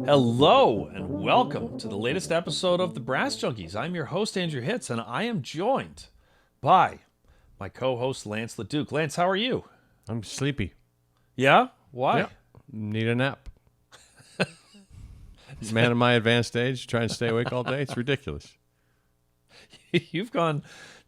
Hello and welcome to the latest episode of the Brass Junkies. I'm your host, Andrew Hitz, and I am joined by my co-host, Lance LaDuke. Lance, how are you? I'm sleepy. Yeah? Why? Yeah. Need a nap. Man of my advanced age, trying to stay awake all day. It's ridiculous. You've gone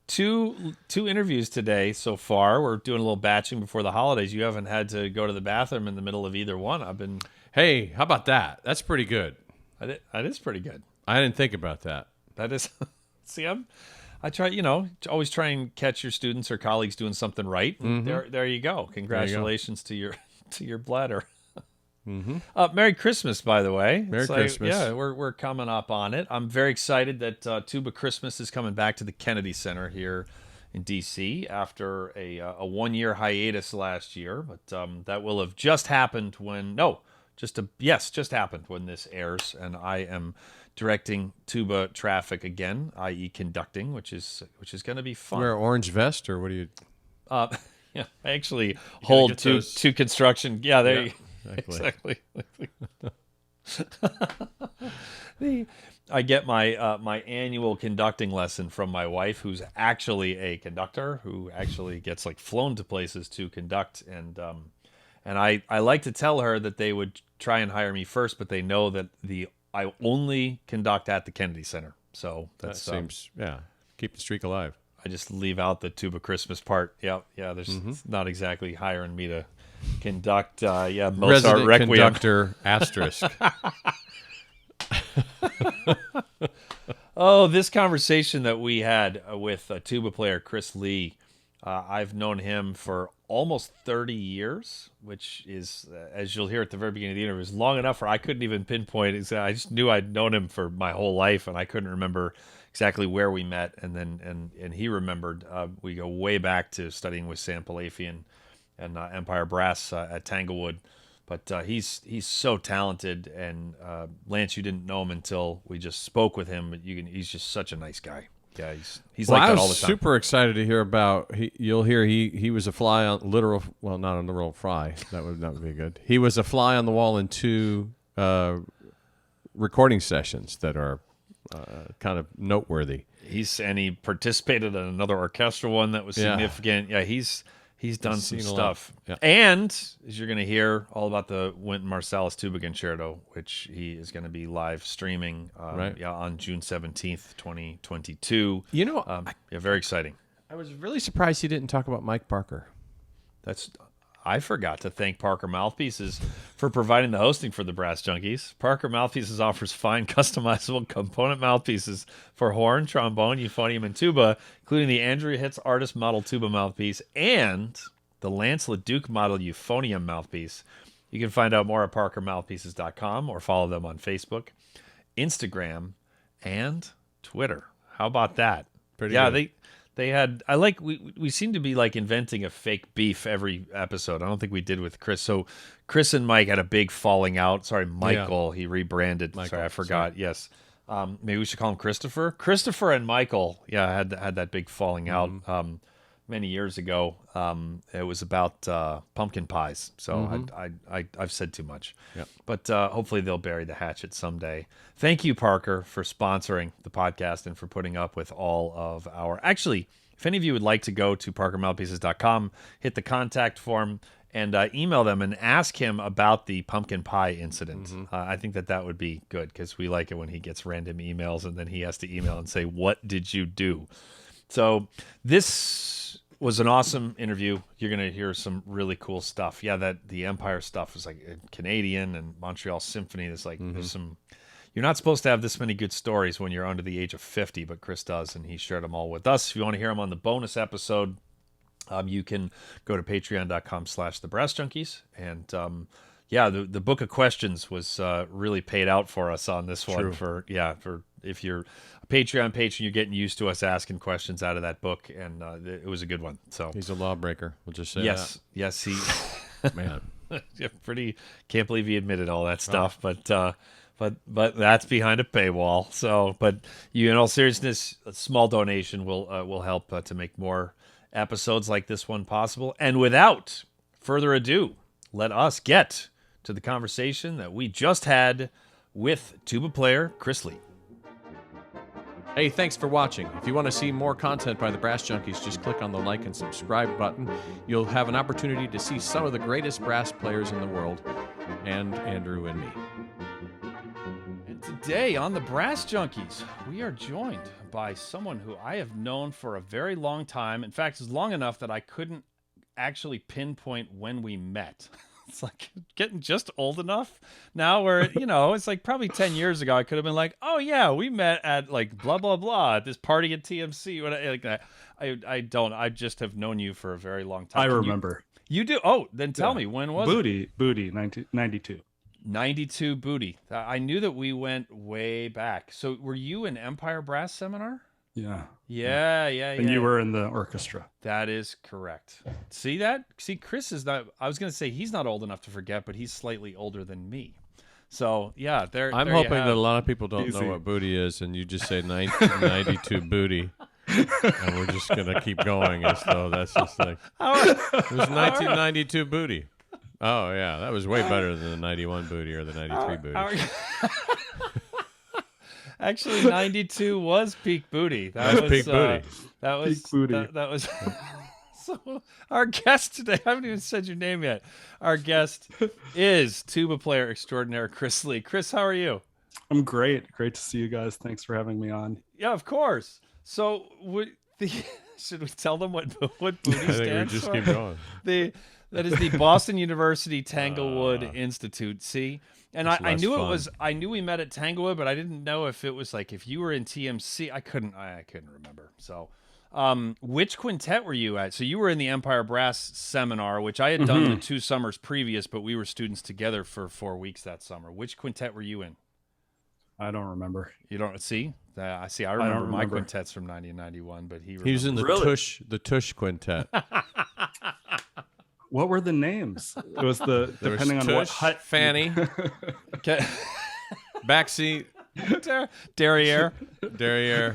two interviews today so far. We're doing a little batching before the holidays. You haven't had to go to the bathroom in the middle of either one. Hey, how about that? That's pretty good. That is pretty good. I didn't think about that. That is. See, I try, always try and catch your students or colleagues doing something right. Mm-hmm. There you go. Congratulations to your bladder. Mm-hmm. Merry Christmas, by the way. Merry Christmas. Yeah, we're coming up on it. I'm very excited that Tuba Christmas is coming back to the Kennedy Center here in D.C. after a 1-year hiatus last year. But that will have just happened just happened when this airs, and I am directing tuba traffic again, i.e. conducting, which is going to be fun. Wear an orange vest, or what do you? Yeah, I actually hold two construction. Yeah, there you go. Exactly. I get my annual conducting lesson from my wife, who's actually a conductor, who actually gets flown to places to conduct, and I like to tell her that they would try and hire me first, but they know that I only conduct at the Kennedy Center. So that seems keep the streak alive. I just leave out the Tuba Christmas part. Yeah. There's it's not exactly hiring me to conduct. Mozart Resident Requiem. Conductor asterisk. Oh, this conversation that we had with tuba player Chris Lee. I've known him for almost 30 years, which is, as you'll hear at the very beginning of the interview, is long enough where I couldn't even pinpoint it. I just knew I'd known him for my whole life, and I couldn't remember exactly where we met. And he remembered. We go way back to studying with Sam Palafian and Empire Brass at Tanglewood. But he's so talented, and Lance, you didn't know him until we just spoke with him. But he's just such a nice guy. Yeah, he's like that all the time. I was super excited to hear about. You'll hear he was a fly on literal. Well, not a literal fly. That would be good. He was a fly on the wall in 2 recording sessions that are kind of noteworthy. He participated in another orchestral one that was significant. Yeah, he's done some stuff. Yeah. And as you're going to hear all about the Wynton Marsalis Tuba Concerto, which he is going to be live streaming on June 17th, 2022. Very exciting. I was really surprised he didn't talk about Mike Parker. I forgot to thank Parker Mouthpieces for providing the hosting for the Brass Junkies. Parker Mouthpieces offers fine customizable component mouthpieces for horn, trombone, euphonium, and tuba, including the Andrew Hitz Artist Model Tuba mouthpiece and the Lance LaDuke Model Euphonium mouthpiece. You can find out more at parkermouthpieces.com or follow them on Facebook, Instagram, and Twitter. How about that? Pretty good. They had, we seem to be inventing a fake beef every episode. I don't think we did with Chris. So Chris and Mike had a big falling out. Sorry, Michael. Yeah. He rebranded. Michael, sorry, I forgot. Sorry. Yes. Maybe we should call him Christopher. Christopher and Michael, had that big falling out many years ago. It was about pumpkin pies. So I've said too much. Yep. But hopefully they'll bury the hatchet someday. Thank you, Parker, for sponsoring the podcast and for putting up with all of our... Actually, if any of you would like to go to parkermouthpieces.com, hit the contact form, and email them and ask him about the pumpkin pie incident. I think that would be good, because we like it when he gets random emails and then he has to email and say, what did you do? So this was an awesome interview. You're going to hear some really cool stuff. Yeah, that the Empire stuff was Canadian and Montreal Symphony. There's there's some... You're not supposed to have this many good stories when you're under the age of 50, but Chris does, and he shared them all with us. If you want to hear them on the bonus episode, you can go to patreon.com/thebrassjunkies. And the book of questions was really paid out for us on this one. For if you're a Patreon patron, you're getting used to us asking questions out of that book, and it was a good one. So he's a lawbreaker. We'll just say that. Yes, he. Man, Can't believe he admitted all that stuff, But that's behind a paywall. So, but in all seriousness, a small donation will help to make more episodes like this one possible. And without further ado, let us get to the conversation that we just had with tuba player Chris Lee. Hey, thanks for watching. If you want to see more content by the Brass Junkies, just click on the like and subscribe button. You'll have an opportunity to see some of the greatest brass players in the world, and Andrew and me. And today on the Brass Junkies, we are joined by someone who I have known for a very long time. In fact, it's long enough that I couldn't actually pinpoint when we met. It's like getting just old enough now where, you know, it's like probably 10 years ago, I could have been like, oh yeah, we met at like blah, blah, blah at this party at TMC. Like that. I don't, I just have known you for a very long time. I remember. You do? Oh, then tell me, when was it? Booty, 92. 92 Booty. I knew that we went way back. So were you in Empire Brass Seminar? Yeah. And you were in the orchestra. That is correct. See that? See, Chris is not, I was going to say he's not old enough to forget, but he's slightly older than me. So, yeah, I'm hoping that a lot of people don't know what booty is, and you just say 1992 Booty. And we're just going to keep going as though that's just like, it was 1992 Booty. Oh, yeah, that was way better than the 91 Booty or the 93 Booty. Actually, 92 was peak booty. That was peak booty. That was peak booty. That was. So our guest today, I haven't even said your name yet. Our guest is tuba player extraordinaire Chris Lee. Chris, how are you? I'm great. Great to see you guys. Thanks for having me on. Yeah, of course. So, should we tell them what booty stands for? I think we just keep going. That is the Boston University Tanglewood Institute. See. And I knew fun. it was. I knew we met at Tanglewood, but I didn't know if it was like if you were in TMC. I couldn't remember. So, which quintet were you at? So you were in the Empire Brass Seminar, which I had done the 2 summers previous, but we were students together for 4 weeks that summer. Which quintet were you in? I don't remember. You don't see? I see. I remember my quintets from 90 and 91, but he was in the Tush quintet. What were the names? It was depending on what hut. Fanny. Backseat. Derriere. Brass.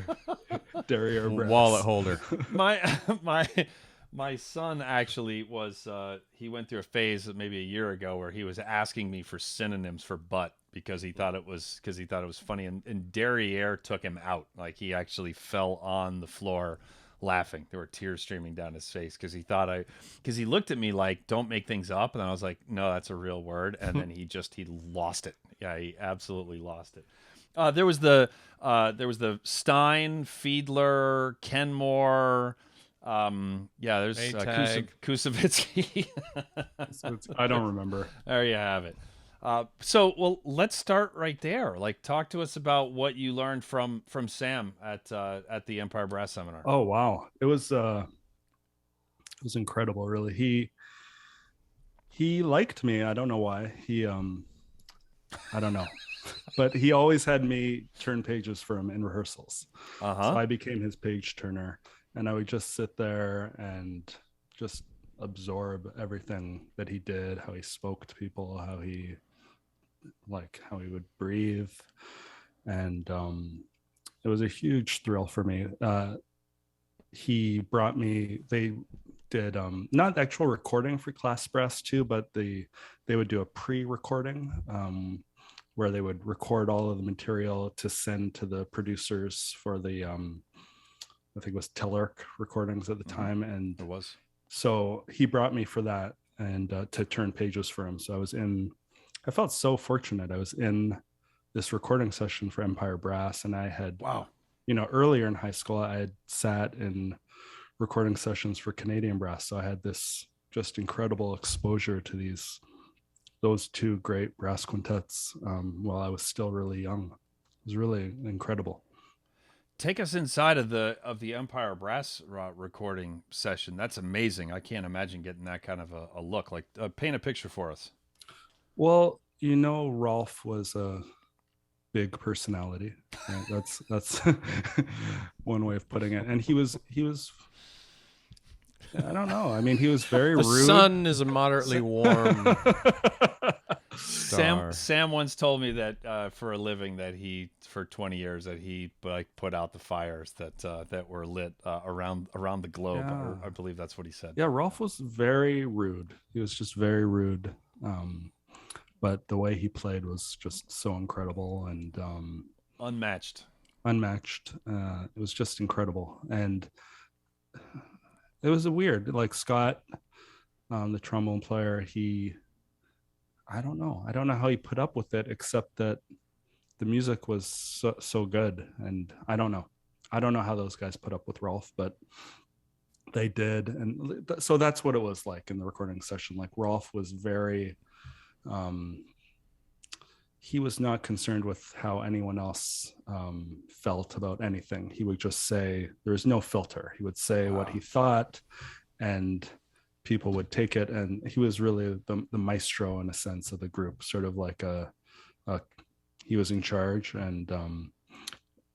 Wallet holder. My son actually was. He went through a phase maybe a year ago where he was asking me for synonyms for butt because he thought it was funny, and derriere took him out. Like he actually fell on the floor laughing. There were tears streaming down his face because he looked at me like, don't make things up. And I was like, no, that's a real word. And then he lost it. Yeah, he absolutely lost it. There was the Stein, Fiedler, Kenmore. There's Kusevitsky. I don't remember. There you have it. Let's start right there. Like, talk to us about what you learned from Sam at the Empire Brass Seminar. Oh wow, it was incredible. Really, he liked me. I don't know why. I don't know, but he always had me turn pages for him in rehearsals. So I became his page turner, and I would just sit there and just absorb everything that he did, how he spoke to people, how he would breathe. And it was a huge thrill for me. He brought me, they did not actual recording for Class Brass 2, but they would do a pre-recording where they would record all of the material to send to the producers for the I think it was Tellerk recordings at the time. And it was. So he brought me for that and to turn pages for him. So I felt so fortunate. I was in this recording session for Empire Brass, and I had, earlier in high school, I had sat in recording sessions for Canadian Brass. So I had this just incredible exposure to those 2 great brass quintets while I was still really young. It was really incredible. Take us inside of the Empire Brass recording session. That's amazing. I can't imagine getting that kind of a look. Like, paint a picture for us. Well, Rolf was a big personality. Right? That's one way of putting it. And he was I don't know. I mean, he was very rude. The sun is a moderately warm star. Sam once told me that for a living that for 20 years that he put out the fires that were lit around the globe. Yeah. I believe that's what he said. Yeah, Rolf was very rude. He was just very rude. But the way he played was just so incredible and unmatched. It was just incredible. And it was a weird, like Scott, the trombone player, I don't know how he put up with it, except that the music was so good. And I don't know how those guys put up with Rolf, but they did. And so that's what it was like in the recording session. Like Rolf was very, he was not concerned with how anyone else felt about anything. He would just say, there's no filter. He would say what he thought, and people would take it. And he was really the maestro in a sense of the group, sort of like he was in charge. And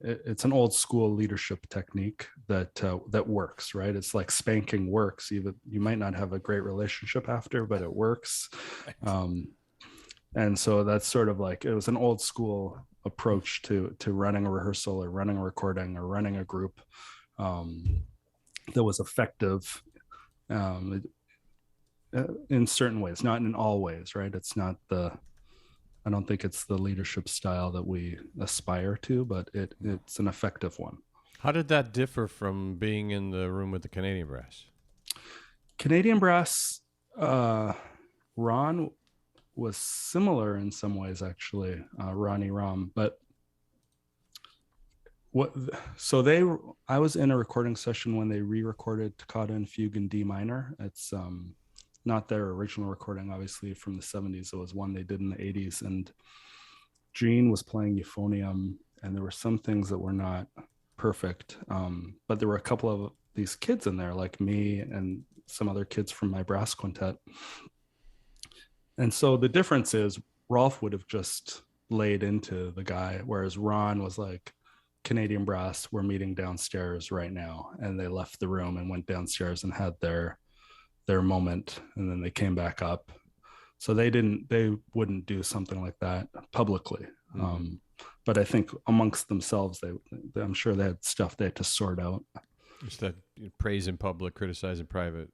it's an old school leadership technique that works, right? It's like spanking works. Even you might not have a great relationship after, but it works. And so that's sort of like, it was an old school approach to running a rehearsal or running a recording or running a group that was effective in certain ways, not in all ways, right? It's not I don't think it's the leadership style that we aspire to, but it's an effective one. How did that differ from being in the room with the Canadian brass? Canadian brass, Ron was similar in some ways, actually, Ronnie Ram, but I was in a recording session when they re-recorded Toccata and Fugue in D minor. It's not their original recording, obviously, from the 70s. It was one they did in the 80s, and Gene was playing euphonium, and there were some things that were not perfect, but there were a couple of these kids in there, like me and some other kids from my brass quintet. And so the difference is Rolf would have just laid into the guy, whereas Ron was like, Canadian brass, we're meeting downstairs right now. And they left the room and went downstairs and had their moment, and then they came back up. So they wouldn't do something like that publicly. Mm-hmm. But I think amongst themselves, I'm sure they had stuff they had to sort out. Just that praise in public, criticize in private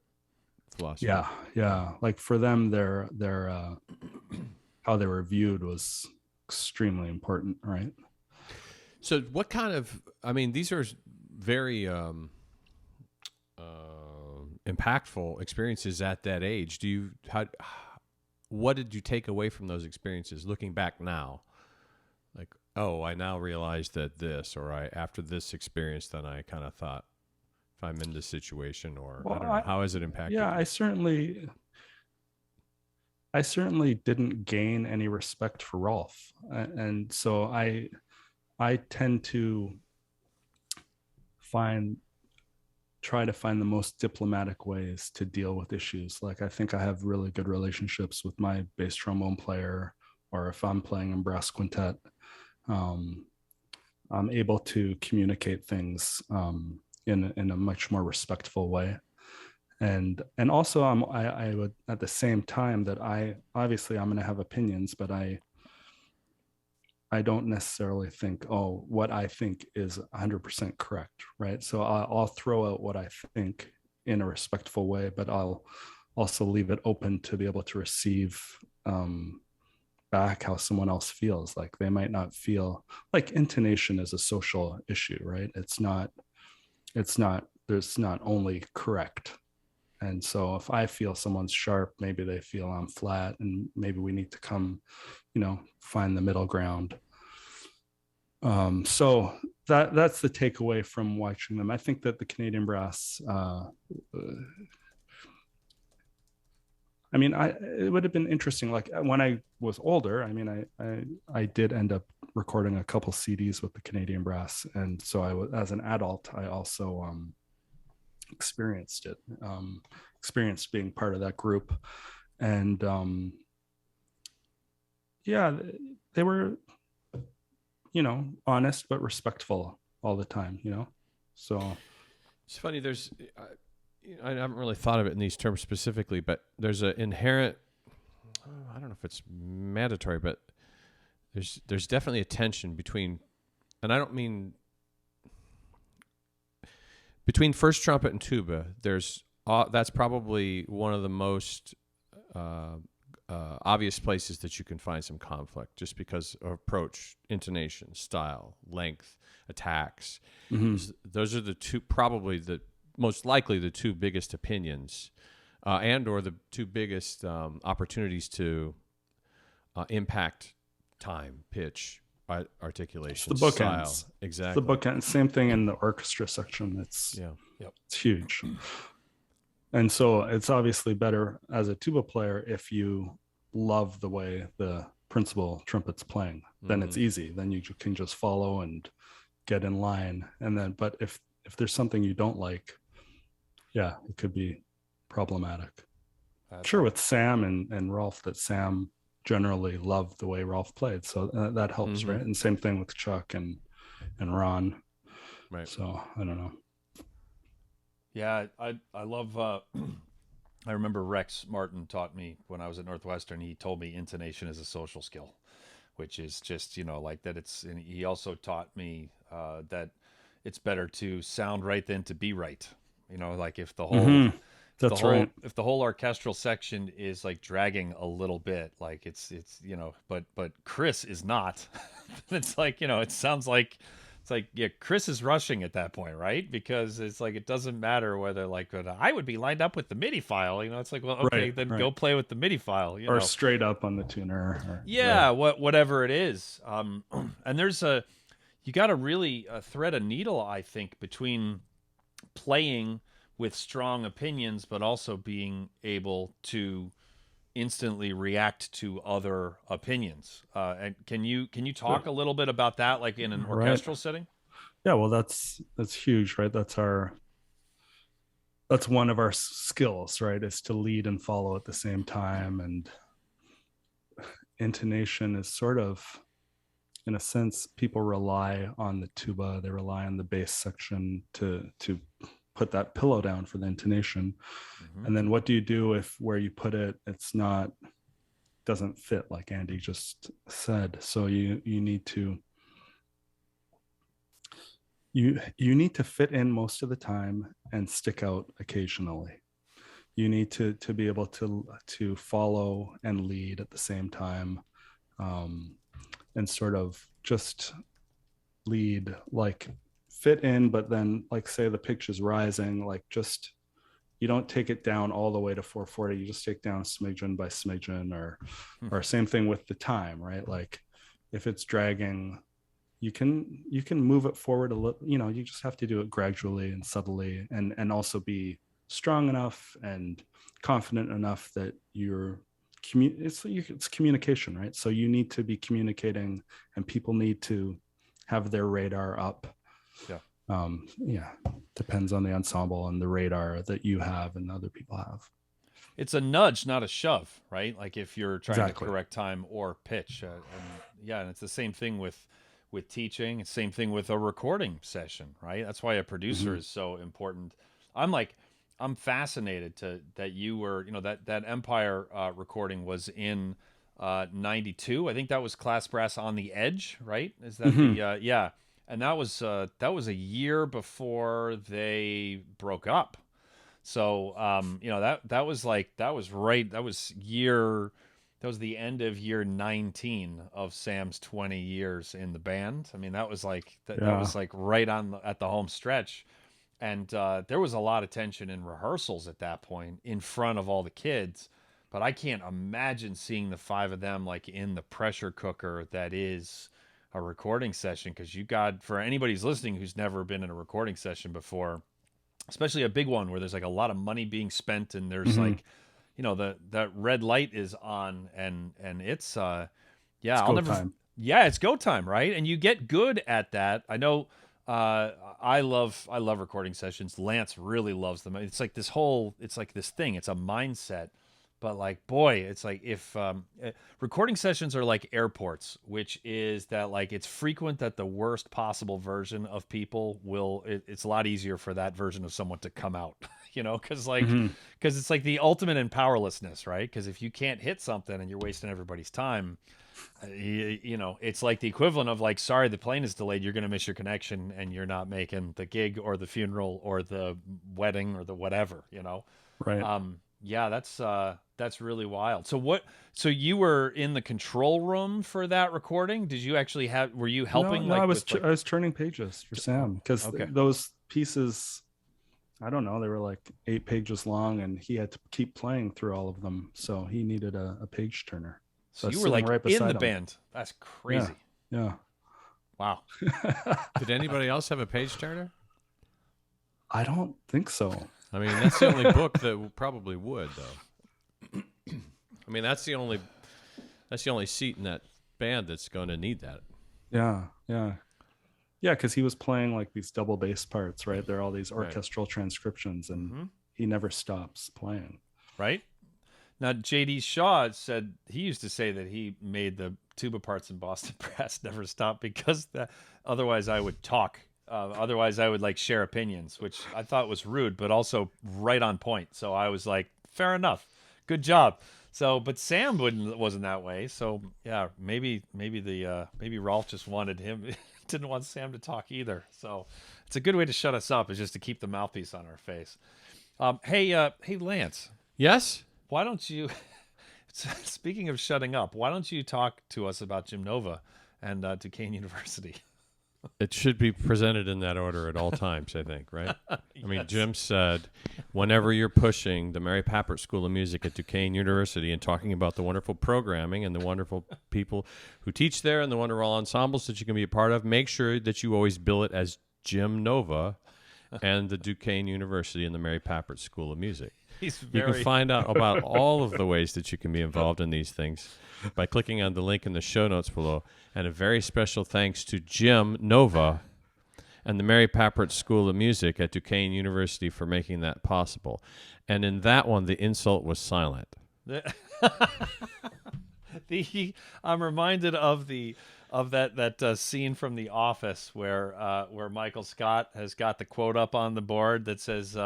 philosophy. Yeah. Like for them, their how they were viewed was extremely important, right? So what kind of, these are very impactful experiences at that age. What did you take away from those experiences looking back now? Like, oh, I now realize that this, or after this experience, then I kind of thought, if I'm in this situation, or I don't know, how has it impacted you? I certainly didn't gain any respect for Rolf. And so I tend to try to find the most diplomatic ways to deal with issues. Like, I think I have really good relationships with my bass trombone player, or if I'm playing in brass quintet, I'm able to communicate things in a much more respectful way. And also I would, at the same time, that I'm going to have opinions, but I don't necessarily think, what I think is 100% correct, right? So I'll throw out what I think in a respectful way, but I'll also leave it open to be able to receive back how someone else feels. Like, they might not feel like intonation is a social issue, right? There's not only correct. And so if I feel someone's sharp, maybe they feel I'm flat, and maybe we need to come, find the middle ground. So that's the takeaway from watching them. I think that the Canadian brass, it would have been interesting. Like, when I was older, I did end up recording a couple CDs with the Canadian brass. And so as an adult, I also, experienced being part of that group. And they were, honest but respectful all the time, so it's funny. There's I haven't really thought of it in these terms specifically, but there's an inherent, know if it's mandatory, but there's definitely a tension between, and I don't mean between first trumpet and tuba. That's probably one of the most obvious places that you can find some conflict, just because of approach, intonation, style, length, attacks. Those are the two, probably the most likely the two biggest opinions, and or the two biggest opportunities to impact time, pitch, articulation, it's the style. bookends. Exactly. It's the bookend. Same thing in the orchestra section. It's huge. And so it's obviously better as a tuba player if you love the way the principal trumpet's playing. Then it's easy. Then you can just follow and get in line. And then, but if there's something you don't like, it could be problematic. Sure, with Sam and Rolf, that Sam generally loved the way Rolf played, so that helps, right? And same thing with Chuck and Ron. Right. So I don't know. Yeah, I love. I remember Rex Martin taught me when I was at Northwestern. He told me intonation is a social skill, which is just like that. And he also taught me that it's better to sound right than to be right. Like if the whole if the whole orchestral section is like dragging a little bit, like it's but Chris is not. It's like it sounds like. It's like, Chris is rushing at that point, right? Because it's like, it doesn't matter whether I would be lined up with the MIDI file, it's like, well, okay, then go play with the MIDI file, or straight up on the tuner. Whatever it is. And there's you got to really thread a needle, I think, between playing with strong opinions, but also being able to instantly react to other opinions. And can you talk a little bit about that, like in an orchestral setting? Yeah, well, that's huge, right? That's one of our skills, right? Is to lead and follow at the same time. And intonation is sort of, in a sense, people rely on the tuba, they rely on the bass section to put that pillow down for the intonation. And then what do you do if where you put it, doesn't fit, like Andy just said? So you need to fit in most of the time and stick out occasionally. You need to be able to follow and lead at the same time, and sort of just lead, like fit in, but then like say the pitch is rising, like just you don't take it down all the way to 440, you just take down smidgen by smidgen, or same thing with the time, right? Like if it's dragging, you can move it forward a little, you just have to do it gradually and subtly, and also be strong enough and confident enough that it's communication, right? So you need to be communicating, and people need to have their radar up. Depends on the ensemble and the radar that you have and other people have. It's a nudge, not a shove, right? Like if you're trying to correct time or pitch, and it's the same thing with teaching. It's the same thing with a recording session, right? That's why a producer is so important. I'm fascinated that you were, that Empire recording was in 92. I think that was Class Brass on the Edge, right? Is that and that was a year before they broke up. So that was the end of year 19 of Sam's 20 years in the band. I mean, that was like that was like right at the home stretch. And there was a lot of tension in rehearsals at that point in front of all the kids. But I can't imagine seeing the five of them like in the pressure cooker that is a recording session, because for anybody who's listening who's never been in a recording session before, especially a big one where there's like a lot of money being spent and there's like, that red light is on and it's it's go time, right? And you get good at that. I know I love recording sessions. Lance really loves them. It's like this thing, it's a mindset. But like, boy, it's like if recording sessions are like airports, which is that like it's frequent that the worst possible version of people will. It's a lot easier for that version of someone to come out, because it's like the ultimate in powerlessness, right? Because if you can't hit something and you're wasting everybody's time, it's like the equivalent of like, sorry, the plane is delayed. You're going to miss your connection, and you're not making the gig or the funeral or the wedding or the whatever, Right. Yeah, that's really wild. So you were in the control room for that recording? Did you actually were you helping? No, I was turning pages for Sam, because okay. those pieces, I don't know, they were like 8 pages long, and he had to keep playing through all of them. So he needed a page turner. So you were like right in the band. That's crazy. Yeah. Wow. Did anybody else have a page turner? I don't think so. I mean, that's the only book that probably would, though. I mean, that's the only seat in that band that's going to need that. Yeah. Because he was playing like these double bass parts, right? There are all these orchestral transcriptions, and he never stops playing. Right. Now, J.D. Shaw said he used to say that he made the tuba parts in Boston Brass never stop because otherwise I would talk. Otherwise I would like share opinions, which I thought was rude, but also right on point. So I was like, fair enough. Good job. So, but Sam wasn't that way. So yeah, maybe Rolf just didn't want Sam to talk either. So it's a good way to shut us up, is just to keep the mouthpiece on our face. Hey, Lance. Yes? Why don't you, speaking of shutting up, why don't you talk to us about Jim Nova and Duquesne University? It should be presented in that order at all times, I think, right? Yes. I mean, Jim said, whenever you're pushing the Mary Papert School of Music at Duquesne University and talking about the wonderful programming and the wonderful people who teach there and the wonderful ensembles that you can be a part of, make sure that you always bill it as Jim Nova and the Duquesne University and the Mary Papert School of Music. You can find out about all of the ways that you can be involved in these things by clicking on the link in the show notes below. And a very special thanks to Jim Nova and the Mary Papert School of Music at Duquesne University for making that possible. And in that one, the insult was silent. I'm reminded of that scene from The Office where Michael Scott has got the quote up on the board that says,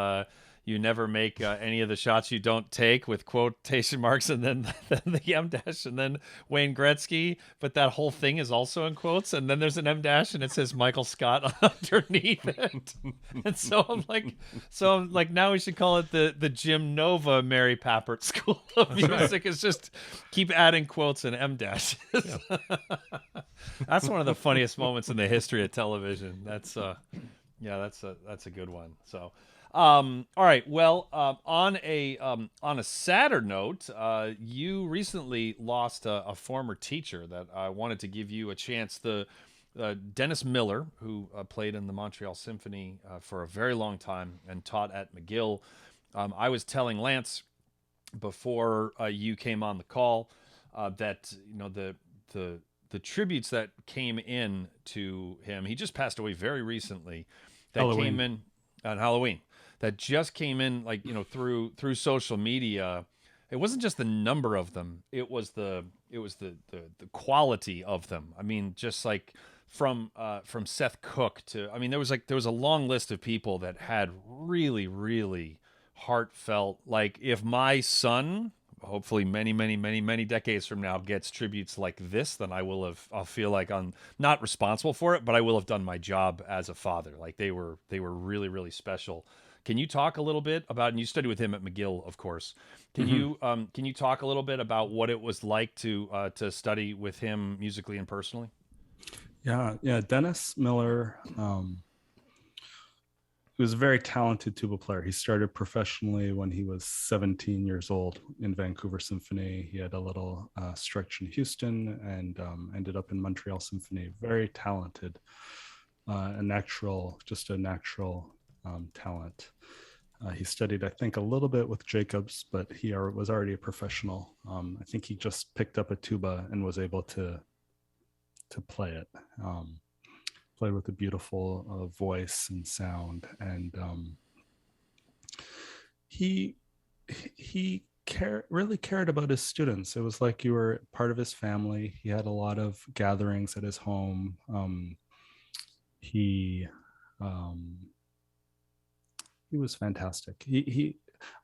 you never make any of the shots you don't take, with quotation marks and then the M dash and then Wayne Gretzky. But that whole thing is also in quotes. And then there's an M dash and it says Michael Scott underneath it. And so I'm like, now we should call it the Jim Nova Mary Papert School of Music. It's just keep adding quotes and M dashes. Yeah. That's one of the funniest moments in the history of television. That's a good one. So. All right. Well, on a sadder note, you recently lost a former teacher that I wanted to give you a chance. The Dennis Miller, who played in the Montreal Symphony for a very long time and taught at McGill. I was telling Lance before you came on the call that the tributes that came in to him. He just passed away very recently. Came in on Halloween. That just came in, through social media. It wasn't just the number of them; it was the quality of them. I mean, just like from Seth Cook to, I mean, there was a long list of people that had really, really heartfelt. Like, if my son, hopefully many decades from now, gets tributes like this, then I'll feel like I'm not responsible for it, but I will have done my job as a father. Like, they were really, really special. Can you talk a little bit about, and you studied with him at McGill, of course. Can you talk a little bit about what it was like to study with him musically and personally? Yeah. Dennis Miller, he was a very talented tuba player. He started professionally when he was 17 years old in Vancouver Symphony. He had a little stretch in Houston and ended up in Montreal Symphony. Very talented, a natural talent. He studied, I think, a little bit with Jacobs, but he was already a professional. I think he just picked up a tuba and was able to play it. Played with a beautiful voice and sound, and he really cared about his students. It was like you were part of his family. He had a lot of gatherings at his home. He um, he was fantastic.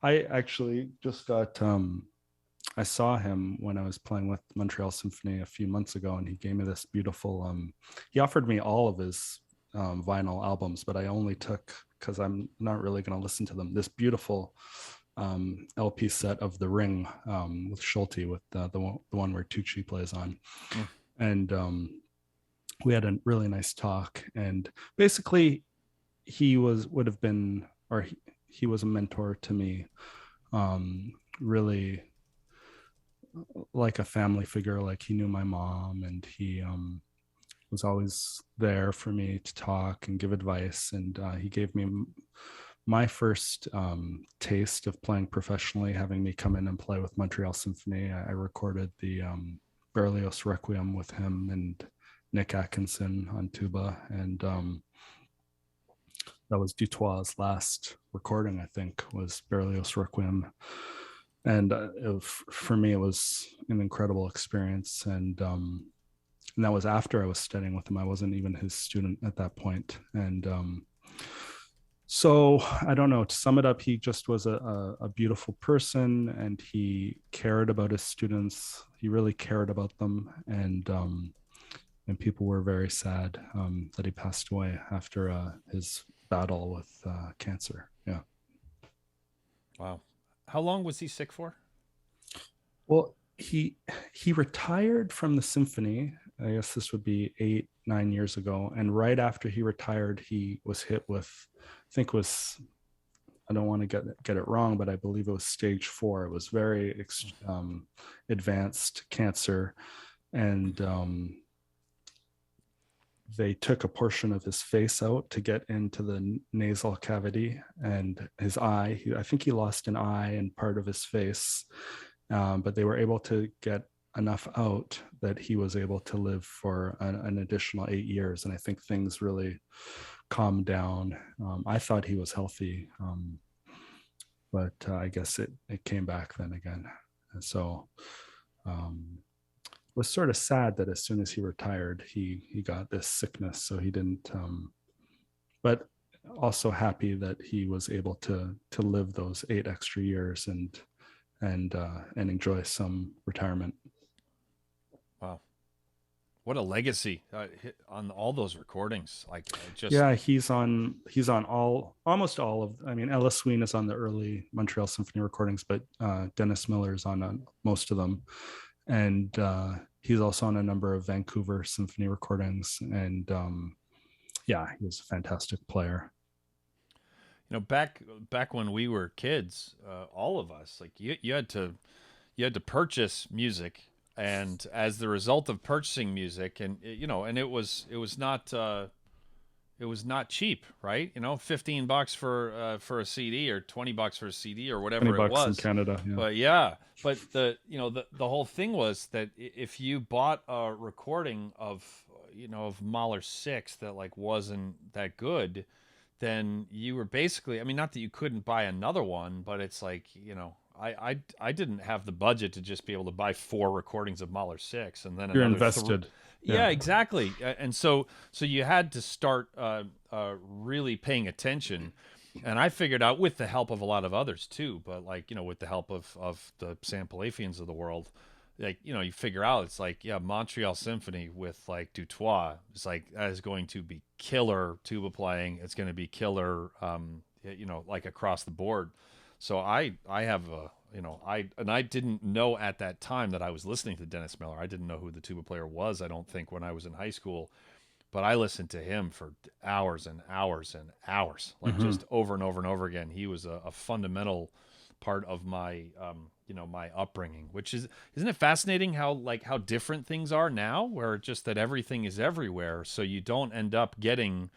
I actually just got I saw him when I was playing with Montreal Symphony a few months ago, and he gave me this beautiful he offered me all of his vinyl albums, but I only took, because I'm not really going to listen to them, this beautiful LP set of The Ring with Schulte, with the one where Tucci plays on. And we had a really nice talk, and basically he would have been, or he was a mentor to me, really like a family figure. Like, he knew my mom, and he was always there for me to talk and give advice. And he gave me my first taste of playing professionally, having me come in and play with Montreal Symphony. I recorded the Berlioz Requiem with him and Nick Atkinson on tuba, and that was Dutoit's last recording, I think, was Berlioz Requiem. And for me, it was an incredible experience. And that was after I was studying with him. I wasn't even his student at that point. And so I don't know, to sum it up, he just was a beautiful person, and he cared about his students. He really cared about them. And people were very sad that he passed away after his battle with cancer. Yeah. Wow. How long was he sick for? Well, he retired from the symphony. I guess this would be 8-9 years ago. And right after he retired, he was hit with, I think was, I don't want to get it wrong, but I believe it was stage 4. It was very advanced cancer. And they took a portion of his face out to get into the nasal cavity, and his eye. I think he lost an eye and part of his face, but they were able to get enough out that he was able to live for an additional 8 years. And I think things really calmed down. I thought he was healthy, but I guess it came back then again. And so was sort of sad that as soon as he retired, he got this sickness. So he didn't, but also happy that he was able to live those 8 extra years and enjoy some retirement. Wow, what a legacy on all those recordings! Like, just yeah, he's on almost all of. I mean, Ellis Sween is on the early Montreal Symphony recordings, but Dennis Miller is on most of them. And he's also on a number of Vancouver Symphony recordings. And yeah, he was a fantastic player. You know, back when we were kids, all of us, like, you had to purchase music, and as the result of purchasing music, and and it was not cheap, right? $15 for a CD, or $20 for a CD, or whatever it was in Canada. Yeah. But the whole thing was that if you bought a recording of Mahler 6 that like wasn't that good, then you were basically, I mean, not that you couldn't buy another one, but it's like, I didn't have the budget to just be able to buy 4 recordings of Mahler 6 and then you're invested. Yeah, exactly. And so you had to start really paying attention. And I figured out, with the help of a lot of others too, but like, with the help of the Sam Palafians of the world, like, you figure out, it's like, yeah, Montreal Symphony with like Dutoit, it's like, that is going to be killer tuba playing. It's going to be killer, like across the board. So I have I didn't know at that time that I was listening to Dennis Miller. I didn't know who the tuba player was, I don't think, when I was in high school, but I listened to him for hours and hours and hours, like just over and over and over again. He was a fundamental part of my, my upbringing, which isn't it fascinating how different things are now, where just that everything is everywhere. So you don't end up getting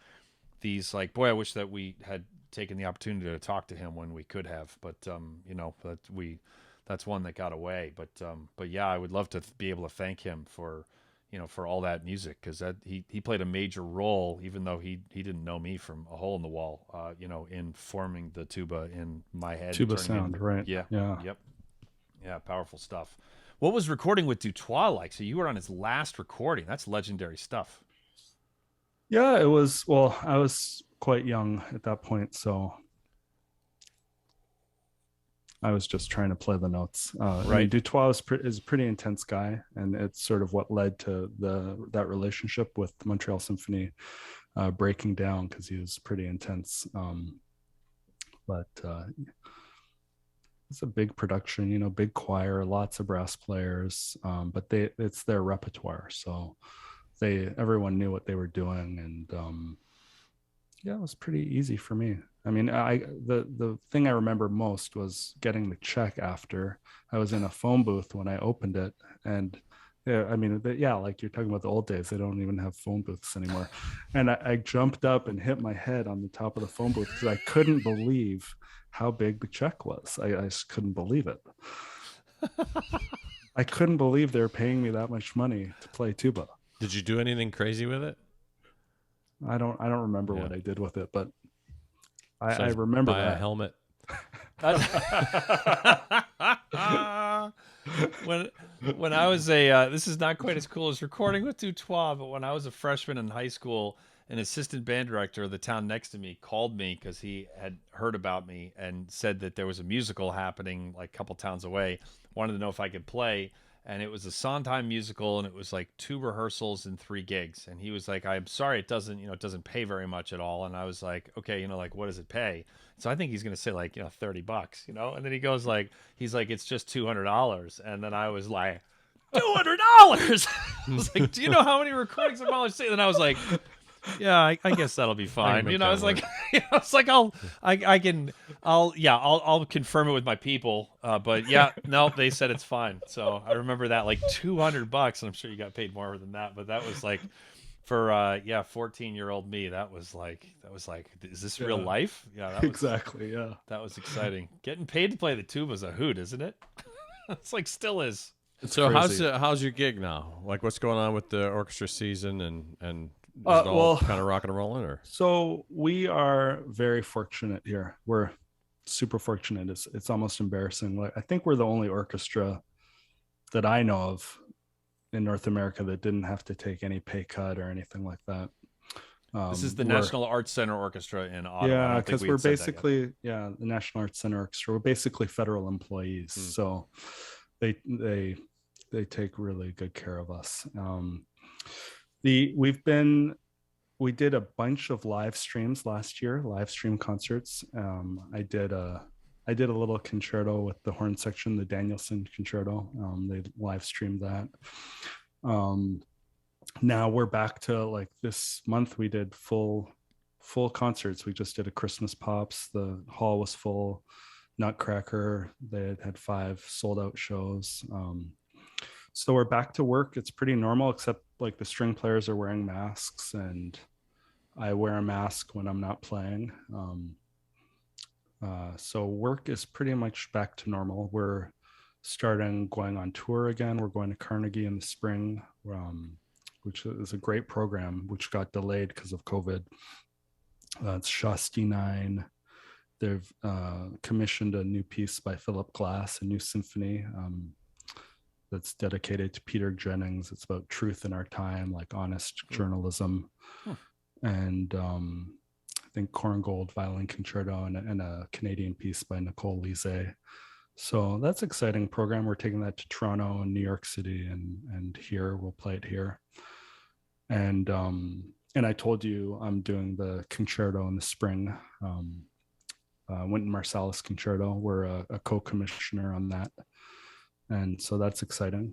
these, like, boy, I wish that we had taken the opportunity to talk to him when we could have, but that's one that got away. But yeah, I would love to be able to thank him for all that music, because that he played a major role, even though he didn't know me from a hole in the wall, in forming the tuba in my head. Tuba sound, right? Yeah. Yeah. Yep. Yeah, powerful stuff. What was recording with Dutoit like? So you were on his last recording. That's legendary stuff. Yeah, it was. Well, I was quite young at that point, so I was just trying to play the notes. Right. I mean, Dutoit is a pretty intense guy, and it's sort of what led to that relationship with Montreal Symphony breaking down, because he was pretty intense. But it's a big production, big choir, lots of brass players, but it's their repertoire, so everyone knew what they were doing, and yeah, it was pretty easy for me. I mean, the thing I remember most was getting the check after. I was in a phone booth when I opened it, and yeah, I mean, like you're talking about the old days, they don't even have phone booths anymore. And I jumped up and hit my head on the top of the phone booth because I couldn't believe how big the check was. I just couldn't believe it. I couldn't believe they were paying me that much money to play tuba. Did you do anything crazy with it? I don't remember what I did with it, but I remember buy that. A helmet. when I was this is not quite as cool as recording with Dutoit, but when I was a freshman in high school, an assistant band director of the town next to me called me because he had heard about me and said that there was a musical happening like a couple towns away. Wanted to know if I could play. And it was a Sondheim musical, and it was like 2 rehearsals and 3 gigs. And he was like, "I'm sorry, it doesn't pay very much at all." And I was like, "Okay, like what does it pay?" So I think he's gonna say like $30, And then he goes like, he's like, "It's just $200." And then I was like, $200. I was like, "Do you know how many recordings of Mahler say?" And I was like, "Yeah, I guess that'll be fine." I was like, I'll confirm it with my people. But yeah, no, they said it's fine. So I remember that like $200, and I'm sure you got paid more than that. But that was like, for 14-year-old me, that was like, is this real life? Yeah, that was, exactly. Yeah, that was exciting. Getting paid to play the tuba is a hoot, isn't it? It's like still is. So crazy. How's your gig now? Like, what's going on with the orchestra season and is it all kind of rocking and rolling, or? So we are very fortunate here. We're super fortunate. It's almost embarrassing. Like, I think we're the only orchestra that I know of in North America that didn't have to take any pay cut or anything like that. This is the National Arts Center Orchestra in Ottawa. Yeah, because we're basically the National Arts Center Orchestra. We're basically federal employees, so they take really good care of us. We did a bunch of live streams last year, live stream concerts. I did a little concerto with the horn section, the Danielson Concerto. They live streamed that. Now we're back to, like, this month we did full concerts. We just did a Christmas Pops. The hall was full. Nutcracker, they had 5 sold out shows. So we're back to work. It's pretty normal, except like the string players are wearing masks, and I wear a mask when I'm not playing. So work is pretty much back to normal. We're going on tour again. We're going to Carnegie in the spring, which is a great program, which got delayed because of COVID. It's Shasti 9. They've commissioned a new piece by Philip Glass, a new symphony that's dedicated to Peter Jennings. It's about truth in our time, like honest journalism. And I think Korngold Violin Concerto and a Canadian piece by Nicole Lise. So that's an exciting program. We're taking that to Toronto and New York City, and here we'll play it here. And I told you I'm doing the concerto in the spring. Wynton Marsalis Concerto. We're a co-commissioner on that. And so that's exciting.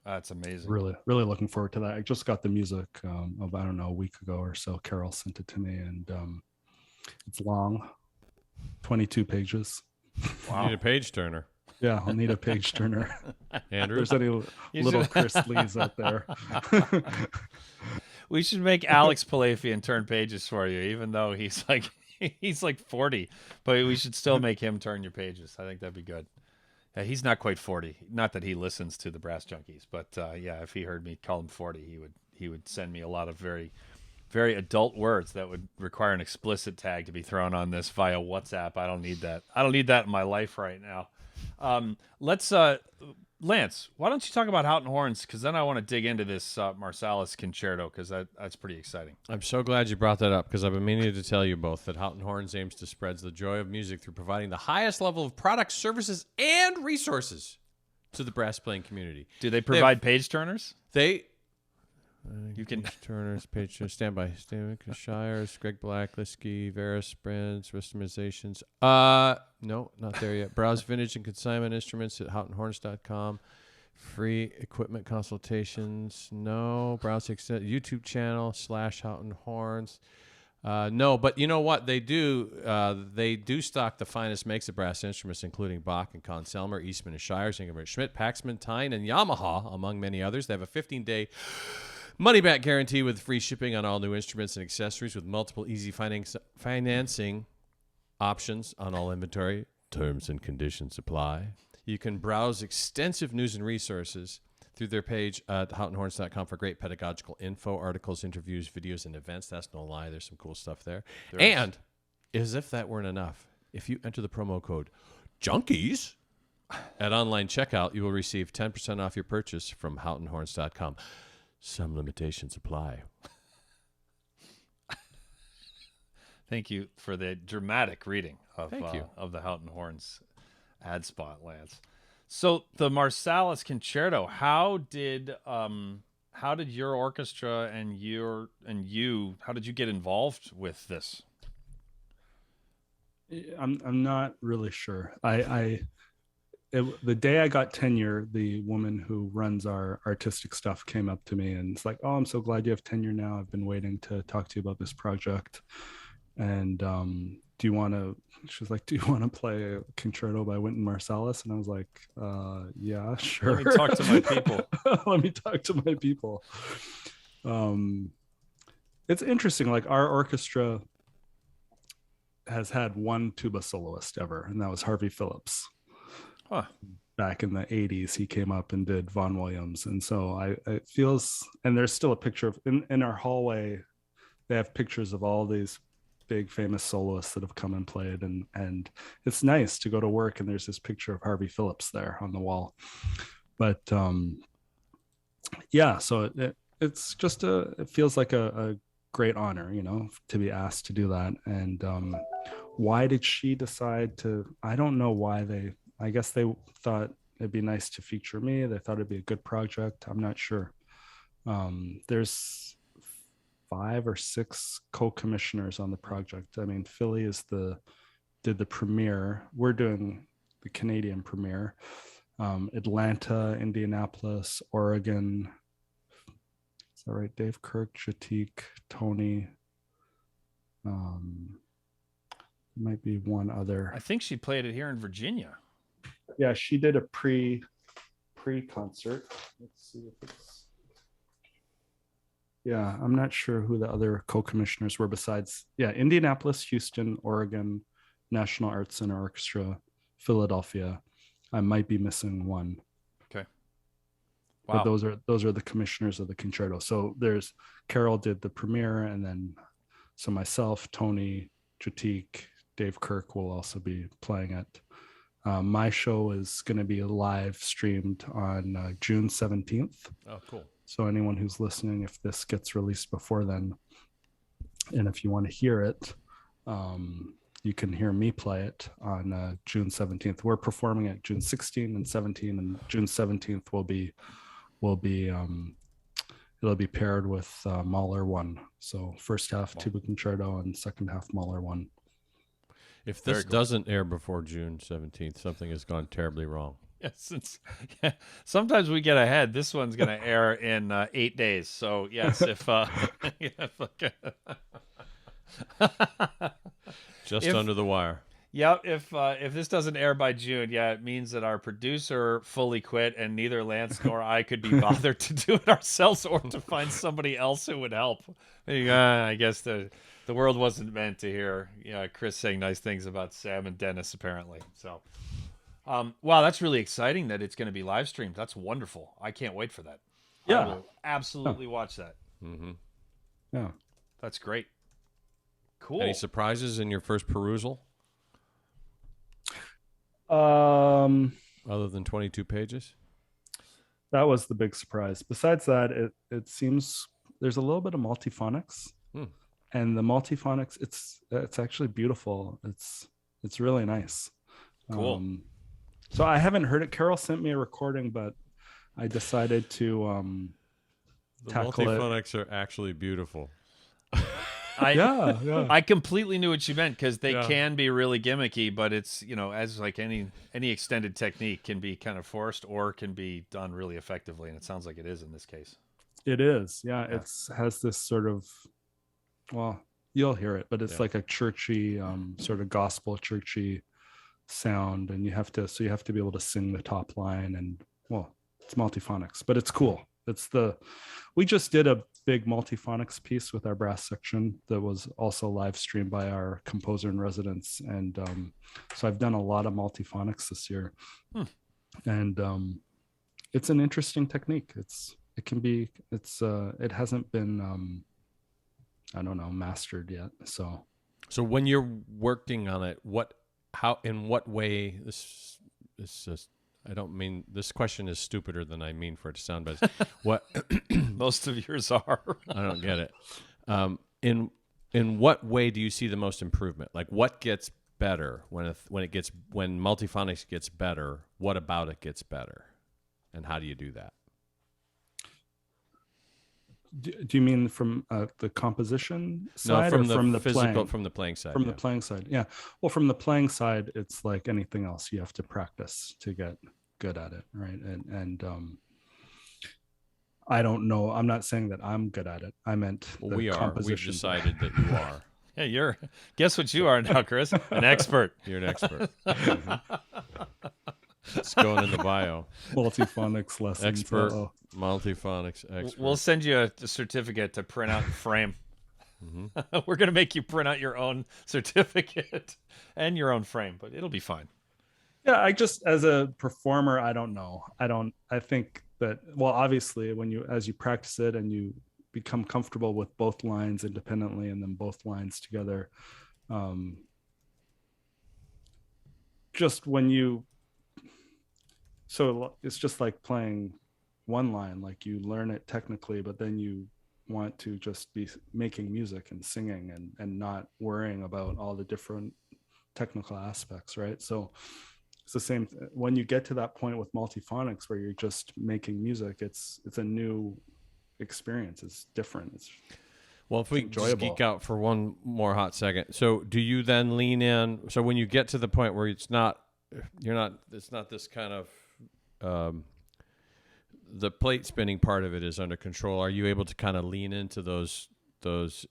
That's amazing. Really, really looking forward to that. I just got the music of, I don't know, a week ago or so. Carol sent it to me, and it's long, 22 pages. Wow. You need a page turner. Yeah, I'll need a page turner. Andrew? If there's any little Chris Lees out there. We should make Alex Palafian turn pages for you, even though he's like 40, but we should still make him turn your pages. I think that'd be good. He's not quite 40. Not that he listens to the Brass Junkies, but if he heard me call him 40, he would send me a lot of very, very adult words that would require an explicit tag to be thrown on this via WhatsApp. I don't need that. I don't need that in my life right now. Let's Lance, why don't you talk about Houchin Horns? Because then I want to dig into this Marsalis Concerto, because that's pretty exciting. I'm so glad you brought that up, because I've been meaning to tell you both that Houchin Horns aims to spread the joy of music through providing the highest level of products, services, and resources to the brass playing community. Do they provide page turners? You can Turners, page turners, standby, Shires, Greg Black, Liskey, Veris, Brands, Customizations. No, not there yet. Browse vintage and consignment instruments at houchinhorns.com. Free equipment consultations. No. Browse YouTube channel /Houchin Horns. No, but you know what they do? They do stock the finest makes of brass instruments, including Bach and Conn-Selmer, Eastman and Shires, Ingeborg Schmidt, Paxman, Tyne, and Yamaha, among many others. They have a 15-day money-back guarantee with free shipping on all new instruments and accessories, with multiple easy financing options on all inventory. Terms and conditions apply. You can browse extensive news and resources through their page at houchinhorns.com for great pedagogical info, articles, interviews, videos, and events. That's no lie. There's some cool stuff there. And as if that weren't enough, if you enter the promo code Junkies at online checkout, you will receive 10% off your purchase from houchinhorns.com. Some limitations apply. Thank you for the dramatic reading of Thank you. Of the Houchin Horns ad spot, Lance. So the Marsalis Concerto, how did your orchestra and you how did you get involved with this? I'm not really sure. The day I got tenure, the woman who runs our artistic stuff came up to me and it's like, "Oh, I'm so glad you have tenure now. I've been waiting to talk to you about this project. And she was like, do you want to play a concerto by Wynton Marsalis?" And I was like, yeah, sure. Let me talk to my people. Let me talk to my people. It's interesting. Like, our orchestra has had one tuba soloist ever, and that was Harvey Phillips. Huh. Back in the 80s, he came up and did Vaughan Williams. And so it feels, and there's still a picture of, in our hallway, they have pictures of all these big famous soloists that have come and played. And it's nice to go to work and there's this picture of Harvey Phillips there on the wall. But yeah, so it's just it feels like a great honor, to be asked to do that. And why did she decide to, I don't know why I guess they thought it'd be nice to feature me. They thought it'd be a good project. I'm not sure. There's 5 or 6 co-commissioners on the project. I mean, Philly did the premiere. We're doing the Canadian premiere. Atlanta, Indianapolis, Oregon. Is that right? Dave Kirk, Jatik, Tony. Might be one other. I think she played it here in Virginia. Yeah, she did a pre-concert. Let's see if it's. Yeah, I'm not sure who the other co-commissioners were besides. Yeah, Indianapolis, Houston, Oregon, National Arts Center Orchestra, Philadelphia. I might be missing one. Okay. Wow. But those are the commissioners of the concerto. So there's Carol did the premiere, and then so myself, Tony, Jatik, Dave Kirk will also be playing it. My show is going to be live streamed on June 17th. Oh, cool. So anyone who's listening, if this gets released before then, and if you want to hear it, you can hear me play it on June 17th. We're performing at June 16 and 17, and June 17th will be it'll be paired with Mahler 1. So first half Tuba Concerto and second half Mahler 1. If this doesn't air before June 17th, something has gone terribly wrong. Yes, sometimes we get ahead. This one's going to air in 8 days. So yes, just under the wire. Yeah, if this doesn't air by June, it means that our producer fully quit, and neither Lance nor I could be bothered to do it ourselves or to find somebody else who would help. I guess the world wasn't meant to hear Chris saying nice things about Sam and Dennis, apparently. So, wow, that's really exciting that it's going to be live streamed. That's wonderful. I can't wait for that. Yeah, I will absolutely watch that. Mm-hmm. Yeah, that's great. Cool. Any surprises in your first perusal? Other than 22 pages? That was the big surprise. Besides that, it seems there's a little bit of multiphonics, and the multiphonics it's actually beautiful. It's really nice. Cool. So I haven't heard it. Carol sent me a recording, but I decided to the tackle multiphonics are actually beautiful. I completely knew what you meant, because they can be really gimmicky, but it's, as like any extended technique can be kind of forced or can be done really effectively, and it sounds like it is in this case. It is, it has this sort of, well, you'll hear it, but it's like a churchy, sort of gospel churchy sound, and you have to be able to sing the top line, and well, it's multiphonics, but it's cool. We just did a big multiphonics piece with our brass section that was also live streamed by our composer in residence, and so I've done a lot of multiphonics this year, and it's an interesting technique. It hasn't been I don't know, mastered yet. So when you're working on it, in what way this I don't mean this question is stupider than I mean for it to sound, but what most of yours are. I don't get it. In what way do you see the most improvement? Like, what gets better when multiphonics gets better? What about it gets better, and how do you do that? Do you mean from the composition side, from or from the physical, playing? from the playing side? From the playing side, yeah. Well, from the playing side, it's like anything else. You have to practice to get good at it, right? And I don't know. I'm not saying that I'm good at it. I meant we are. We've decided that you are. Yeah, guess what you are now, Chris? An expert. You're an expert. Mm-hmm. It's going in the bio. Multiphonics lessons. Expert. Multiphonics expert. We'll send you a certificate to print out and frame. Mm-hmm. We're going to make you print out your own certificate and your own frame, but it'll be fine. Yeah, I just, as a performer, I don't know. I think that, well, obviously as you practice it and you become comfortable with both lines independently and then both lines together, so it's just like playing one line, like you learn it technically, but then you want to just be making music and singing and not worrying about all the different technical aspects, right? So it's the same when you get to that point with multiphonics where you're just making music. It's a new experience. It's different. Well, if we just geek out for one more hot second, so do you then lean in? So when you get to the point where it's not this kind of the plate spinning part of it is under control, are you able to kind of lean into those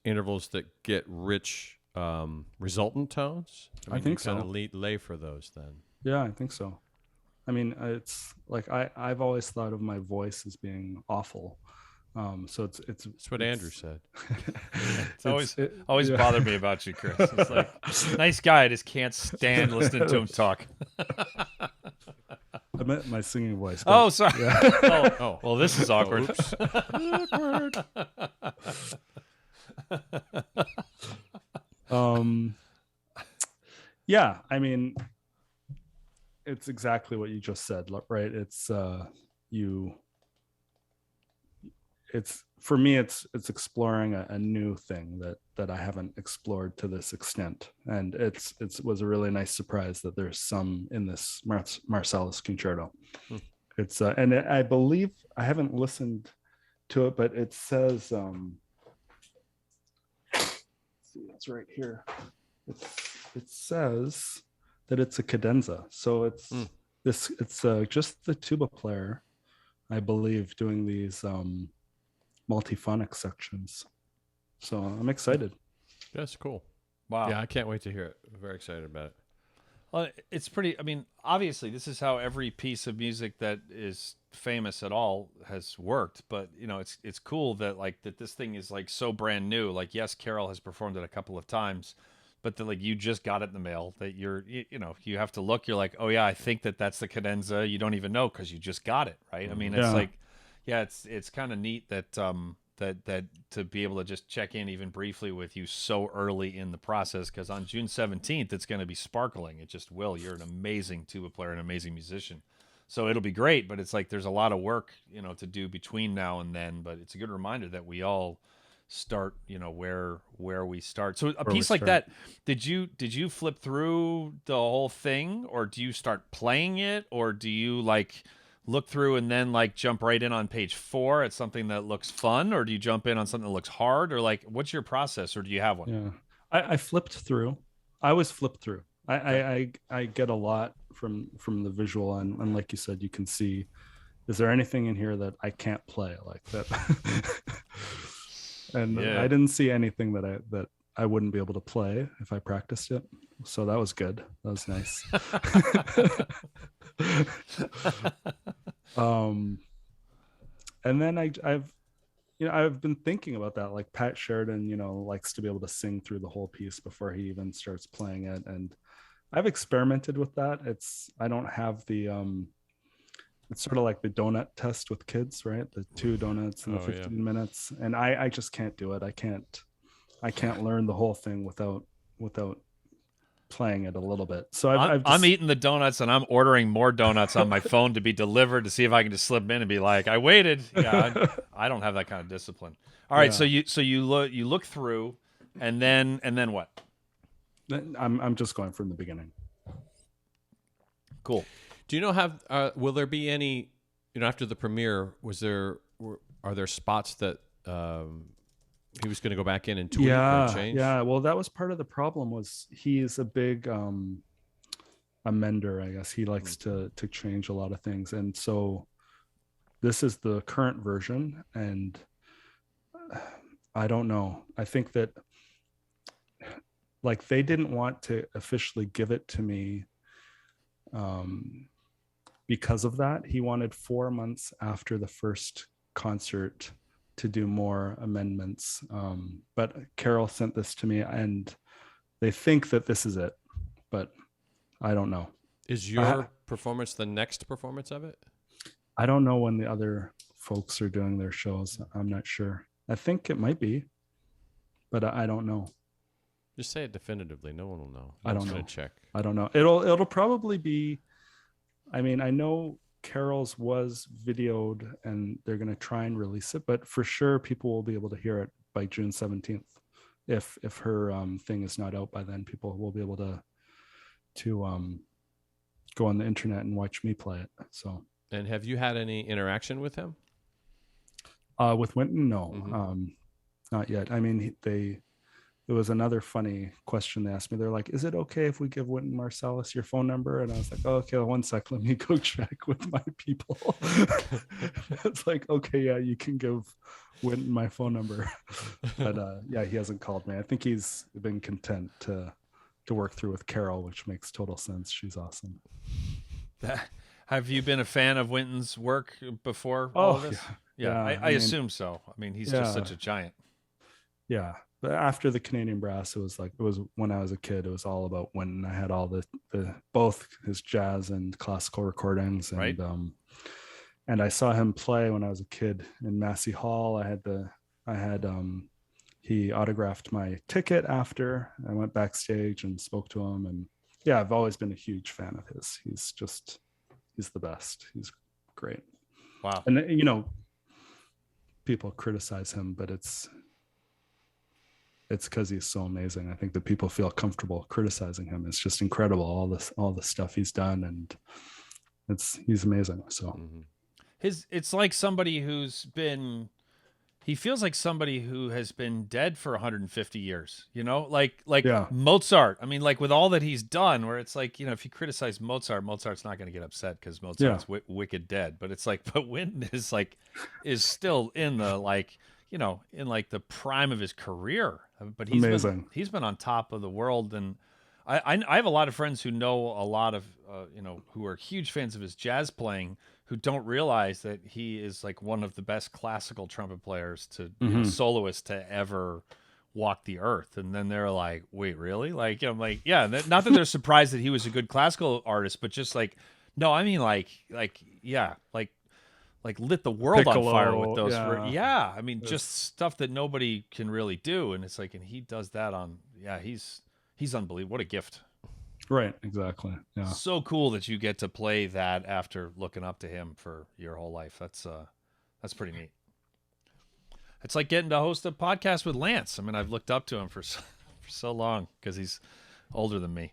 intervals that get rich resultant tones? I think so. Kind of lay for those then. Yeah, I think so. I mean, it's like I've always thought of my voice as being awful. So it's what Andrew said. It's always bothered me about you, Chris. It's like, nice guy, I just can't stand listening to him talk. I meant my singing voice. Oh, sorry. Yeah. Oh, well, this is awkward. Yeah, I mean, it's exactly what you just said, right? It's for me, it's exploring a new thing that I haven't explored to this extent, and it was a really nice surprise that there's some in this Marsalis Concerto. It's and I believe, I haven't listened to it, but it says see, it's right here. It says that it's a cadenza, so it's just the tuba player, I believe, doing these multiphonic sections. So I'm excited. That's cool. Wow. Yeah, I can't wait to hear it. I'm very excited about it. Well, it's pretty, I mean, obviously this is how every piece of music that is famous at all has worked, but it's cool that this thing is like so brand new. Like, yes, Carol has performed it a couple of times, but that like you just got it in the mail, that you have to look, you're like, oh yeah, I think that's the cadenza. You don't even know because you just got it, right? I mean, it's like, yeah, it's kind of neat that that to be able to just check in even briefly with you so early in the process, because on June 17th it's going to be sparkling. It just will. You're an amazing tuba player, an amazing musician. So it'll be great, but it's like there's a lot of work, to do between now and then. But it's a good reminder that we all start, where we start. So a piece like that, did you flip through the whole thing, or do you start playing it, or do you like look through and then like jump right in on page 4 at something that looks fun, or do you jump in on something that looks hard, or like what's your process, or do you have one? Yeah, I flipped through. I was flipped through. I get a lot from the visual, and like you said, you can see, is there anything in here that I can't play like that? And I didn't see anything that I wouldn't be able to play if I practiced it. So that was good. That was nice. And then I've been thinking about that. Like Pat Sheridan, likes to be able to sing through the whole piece before he even starts playing it. And I've experimented with that. I don't have the it's sort of like the donut test with kids, right? The 2 donuts in the 15 minutes. And I just can't do it. I can't learn the whole thing without playing it a little bit. So I'm eating the donuts, and I'm ordering more donuts on my phone to be delivered to see if I can just slip in and be like, I waited. Yeah, I don't have that kind of discipline. All right, so you look through, and then what? I'm just going from the beginning. Cool. Do you know will there be any, after the premiere, are there spots that he was going to go back in and tweak or change? Yeah. Well, that was part of the problem. Was he's a big amender, I guess. He likes to change a lot of things, and so this is the current version, and I don't know. I think that like they didn't want to officially give it to me because of that. He wanted 4 months after the first concert to do more amendments. But Carol sent this to me, and they think that this is it, but I don't know. Is your performance the next performance of it? I don't know when the other folks are doing their shows. I'm not sure. I think it might be, but I don't know. Just say it definitively. No one will know. I don't know. Check. I don't know. It'll probably be, I mean, I know Carol's was videoed and they're going to try and release it, but for sure people will be able to hear it by June 17th. If her thing is not out by then, people will be able to go on the internet and watch me play it. So. And have you had any interaction with him? With Wynton? No, not yet. I mean, there was another funny question they asked me. They're like, is it okay if we give Wynton Marsalis your phone number? And I was like, oh, okay, 1 sec. Let me go check with my people. It's like, okay, yeah, you can give Wynton my phone number. But yeah, he hasn't called me. I think he's been content to work through with Carol, which makes total sense. She's awesome. Have you been a fan of Wynton's work before all of this? Yeah, I assume so. I mean, he's just such a giant. Yeah. But after the Canadian Brass, it was when I was a kid, it was all about Wynton. I had all the both his jazz and classical recordings, and right. And I saw him play when I was a kid in Massey Hall. He autographed my ticket after. I went backstage and spoke to him, and yeah, I've always been a huge fan of his. He's the best. He's great. Wow. And people criticize him, but it's because he's so amazing. I think that people feel comfortable criticizing him. It's just incredible, all the stuff he's done, and he's amazing. So it's like somebody he feels like somebody who has been dead for 150 years, like Mozart. I mean, like with all that he's done, where it's like, if you criticize Mozart's not going to get upset because Mozart's wicked dead. But it's like, but Wynton is still in the in like the prime of his career. But he's been on top of the world. And I have a lot of friends who know a lot of, who are huge fans of his jazz playing, who don't realize that he is like one of the best classical trumpet players soloists to ever walk the earth. And then they're like, wait, really? Like, I'm like, yeah, not that they're surprised that he was a good classical artist, but just like, no, I mean like like lit the world Piccolo, on fire with those. yeah. I mean, just stuff that nobody can really do. And it's like, and he does that on, he's unbelievable. What a gift. Right. Exactly. Yeah. So cool that you get to play that after looking up to him for your whole life. That's pretty neat. It's like getting to host a podcast with Lance. I mean, I've looked up to him for so long because he's older than me.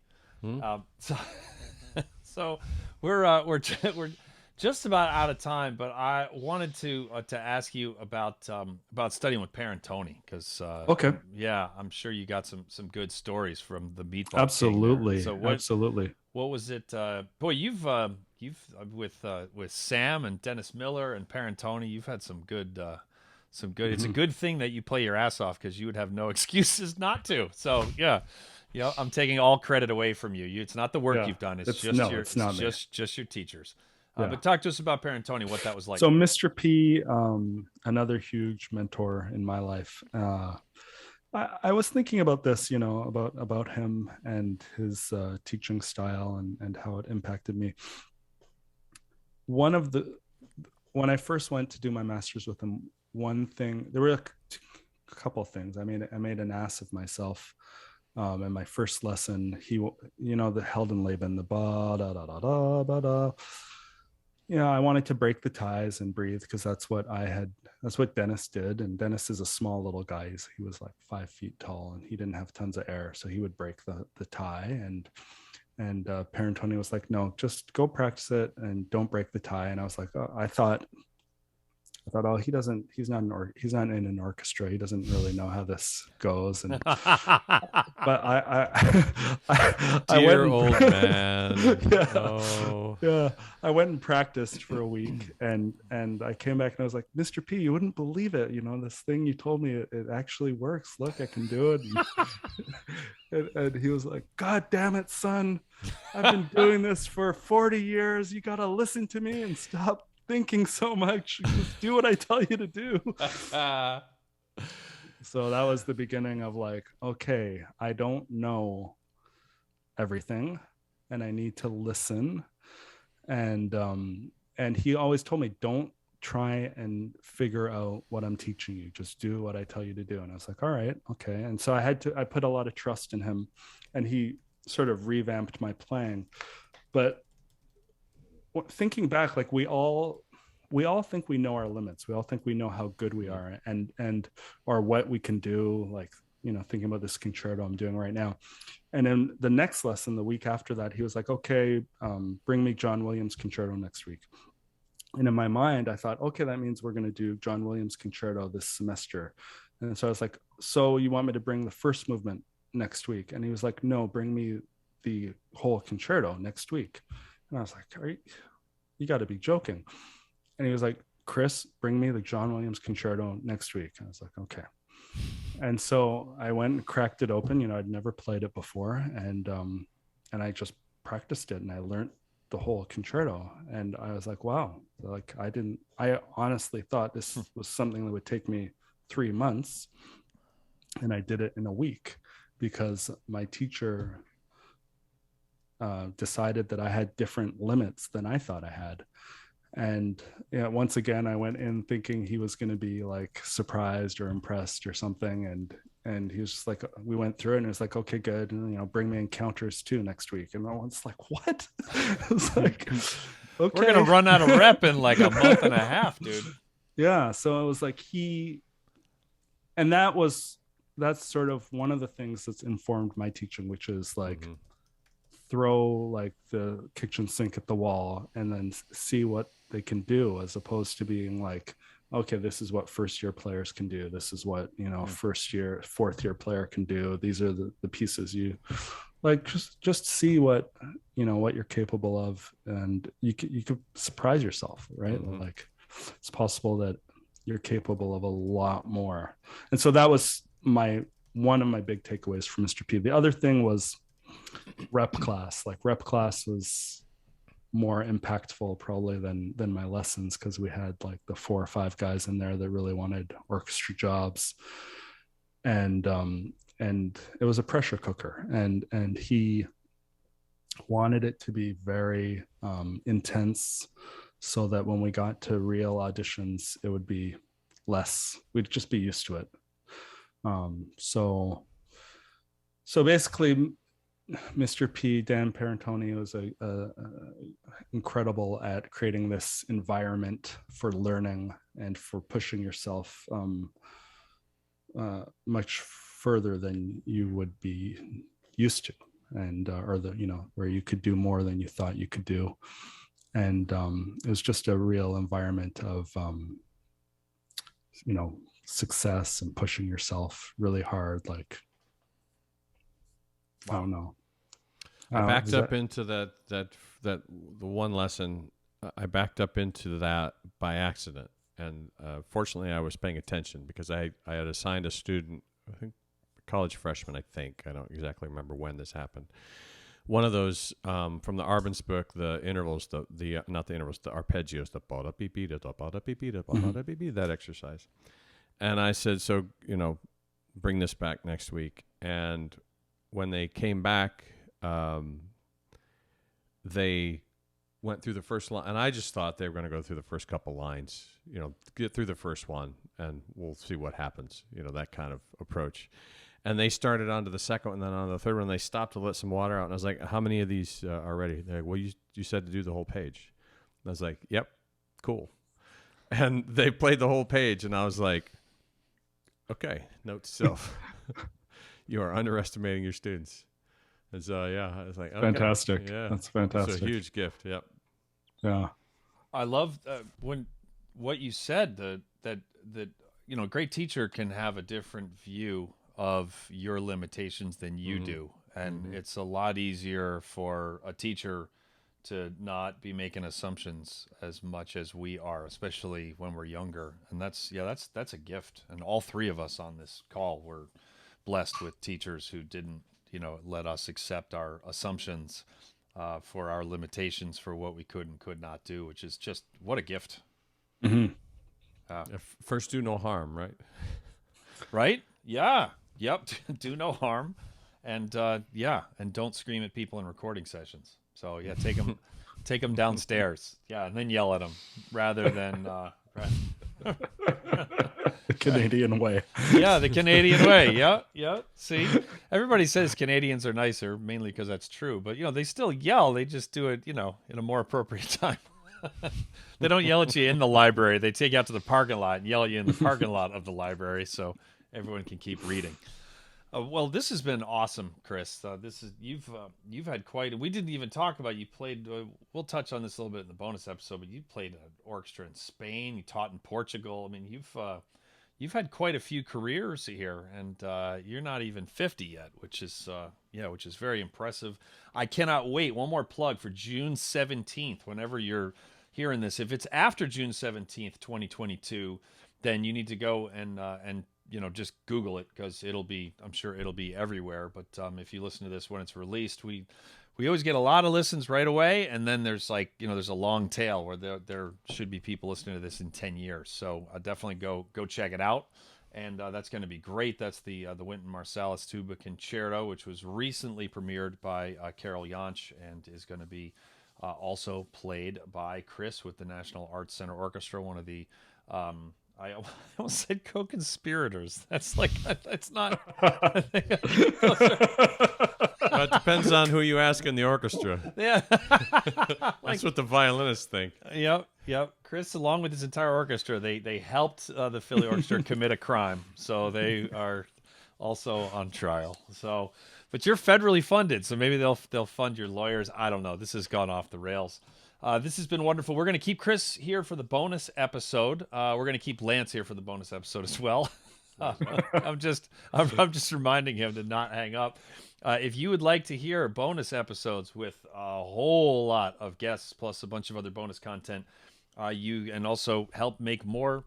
So we're just about out of time, but I wanted to ask you about studying with Perantoni because okay, yeah, I'm sure you got some good stories from the Meatball. Absolutely, so absolutely. What was it? Boy, you've with Sam and Dennis Miller and Perantoni, you've had some good. It's a good thing that you play your ass off because you would have no excuses not to. So yeah. I'm taking all credit away from you. It's not the work you've done. It's just your teachers. But talk to us about Perantoni, what that was like. So Mr. P, another huge mentor in my life. I was thinking about this, about him and his teaching style and how it impacted me. When I first went to do my master's with him, there were a couple of things. I made an ass of myself. In my first lesson, the Heldenleben, the ba da da da da ba da. I wanted to break the ties and breathe because that's what Dennis did. And Dennis is a small little guy. He was like 5 feet tall and he didn't have tons of air. So he would break the tie. And Perantoni was like, no, just go practice it and don't break the tie. And I was like, I thought, he's not in an orchestra. He doesn't really know how this goes. And but I went old man. I went and practiced for a week and I came back and I was like, Mr. P, you wouldn't believe it. This thing you told me, it actually works. Look, I can do it. And he was like, God damn it, son. I've been doing this for 40 years. You got to listen to me and stop thinking so much. Just do what I tell you to do. So that was the beginning of like, okay, I don't know everything and I need to listen. And he always told me, don't try and figure out what I'm teaching you. Just do what I tell you to do. And I was like, all right, okay. And so I put a lot of trust in him and he sort of revamped my playing. But thinking back, like we all think we know our limits. We all think we know how good we are and or what we can do. Like, thinking about this concerto I'm doing right now. And then the next lesson, the week after that, he was like, okay, bring me John Williams Concerto next week. And in my mind, I thought, okay, that means we're going to do John Williams Concerto this semester. And so I was like, so you want me to bring the first movement next week? And he was like, no, bring me the whole concerto next week. And I was like, you got to be joking. And he was like, Chris, bring me the John Williams Concerto next week. And I was like, okay. And so I went and cracked it open. I'd never played it before. And I just practiced it and I learned the whole concerto. And I was like, wow. Like I honestly thought this was something that would take me 3 months. And I did it in a week because my teacher decided that I had different limits than I thought I had. And once again, I went in thinking he was going to be like surprised or impressed or something. And he was just like, we went through it and it was like, okay, good. And, bring me encounters too next week. And I was like, what? I was like, okay. We're going to run out of rep in like a month and a half, dude. Yeah. So it was like that's sort of one of the things that's informed my teaching, which is like, throw like the kitchen sink at the wall and then see what they can do, as opposed to being like, okay, this is what first year players can do. This is what, fourth year player can do. These are the pieces you like, just see what you're capable of. And you could surprise yourself, right? Like it's possible that you're capable of a lot more. And so that was one of my big takeaways from Mr. P. The other thing was rep class. Like rep class was more impactful probably than my lessons, because we had like the 4 or 5 guys in there that really wanted orchestra jobs, and it was a pressure cooker, and he wanted it to be very intense. so that when we got to real auditions, it would be less. We'd just be used to it. So basically, Mr. P, Dan Parentoni, was a incredible at creating this environment for learning and for pushing yourself much further than you would be used to, and or where you could do more than you thought you could do. And it was just a real environment of success and pushing yourself really hard. Like, I don't know. I backed up into the one lesson. I backed up into that by accident, and fortunately, I was paying attention because I had assigned a student, I think, college freshman. I don't exactly remember when this happened. One of those from the Arbenz book, the intervals, not the intervals, the arpeggios, the ba da beep beep da ba da beep beep da ba da beep beep, that exercise. And I said, so bring this back next week. And when they came back, they went through the first line, and I just thought they were going to go through the first couple lines, get through the first one, and we'll see what happens, that kind of approach. And they started on to the second one, and then on the third one, they stopped to let some water out. And I was like, how many of these are ready? They're like, well, you said to do the whole page. And I was like, yep, cool. And they played the whole page, and I was like, okay, note to self. You are underestimating your students. And so, I was like, okay. Fantastic. Yeah. That's fantastic. It's a huge gift. Yep. Yeah. I love what you said, that a great teacher can have a different view of your limitations than you do. And it's a lot easier for a teacher to not be making assumptions as much as we are, especially when we're younger. And that's a gift. And all three of us on this call were blessed with teachers who didn't, let us accept our assumptions for our limitations for what we could and could not do, which is just, what a gift. Mm-hmm. First, do no harm, right? Right? Yeah. Yep. Do no harm. And and don't scream at people in recording sessions. So take them downstairs. Yeah. And then yell at them rather than, the Canadian way. Yeah. The Canadian way. Yeah. Yeah. See, everybody says Canadians are nicer, mainly because that's true, but they still yell. They just do it, in a more appropriate time. They don't yell at you in the library. They take you out to the parking lot and yell at you in the parking lot of the library. So everyone can keep reading. Well, this has been awesome, Chris. You've had quite. We didn't even talk about, you played. We'll touch on this a little bit in the bonus episode, but you played an orchestra in Spain. You taught in Portugal. I mean, you've had quite a few careers here, and you're not even 50 yet, which is very impressive. I cannot wait. One more plug for June 17th. Whenever you're hearing this, if it's after June 17th, 2022, then you need to go and just Google it, because I'm sure it'll be everywhere. But if you listen to this when it's released, we always get a lot of listens right away, and then there's there's a long tail where there should be people listening to this in 10 years. So definitely go check it out, and that's going to be great. That's the Wynton Marsalis Tuba Concerto, which was recently premiered by Carol Jansch, and is going to be also played by Chris with the National Arts Center Orchestra, one of the I almost said co-conspirators. That's not. Well, it depends on who you ask in the orchestra. Yeah. That's what the violinists think. Yep. Chris, along with his entire orchestra, they helped the Philly Orchestra commit a crime. So they are also on trial. So, but you're federally funded, so maybe they'll fund your lawyers. I don't know. This has gone off the rails. This has been wonderful. We're going to keep Chris here for the bonus episode. We're going to keep Lance here for the bonus episode as well. I'm just reminding him to not hang up. If you would like to hear bonus episodes with a whole lot of guests plus a bunch of other bonus content, and also help make more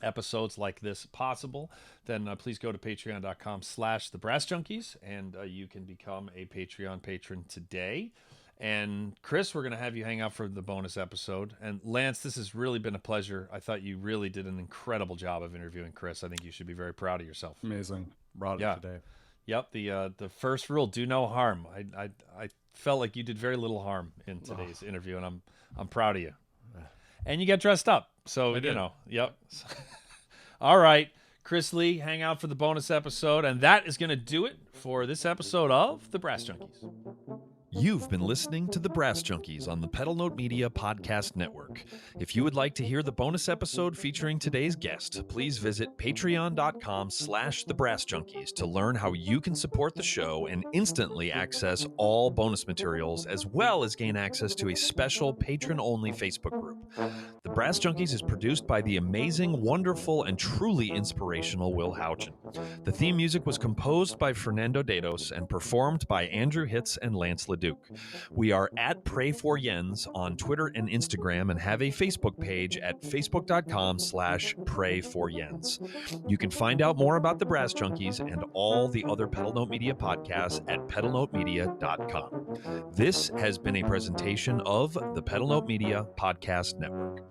episodes like this possible, then please go to patreon.com/thebrassjunkies, and you can become a Patreon patron today. And Chris, we're going to have you hang out for the bonus episode. And Lance, this has really been a pleasure. I thought you really did an incredible job of interviewing Chris. I think you should be very proud of yourself. Amazing. Brought it today. Yep. The first rule, do no harm. I felt like you did very little harm in today's interview, and I'm proud of you. and you get dressed up. So, yep. All right, Chris Lee, hang out for the bonus episode. And that is going to do it for this episode of The Brass Junkies. You've been listening to The Brass Junkies on the Pedal Note Media Podcast Network. If you would like to hear the bonus episode featuring today's guest, please visit patreon.com/thebrassjunkies to learn how you can support the show and instantly access all bonus materials, as well as gain access to a special patron-only Facebook group. The Brass Junkies is produced by the amazing, wonderful, and truly inspirational Will Houchin. The theme music was composed by Fernando Dados and performed by Andrew Hitz and Lance LaDuke. We are at Pray for Jens on Twitter and Instagram and have a Facebook page at facebook.com/prayforjens. You can find out more about the Brass Junkies and all the other Pedal Note Media podcasts at pedalnotemedia.com. This has been a presentation of the Pedal Note Media Podcast Network.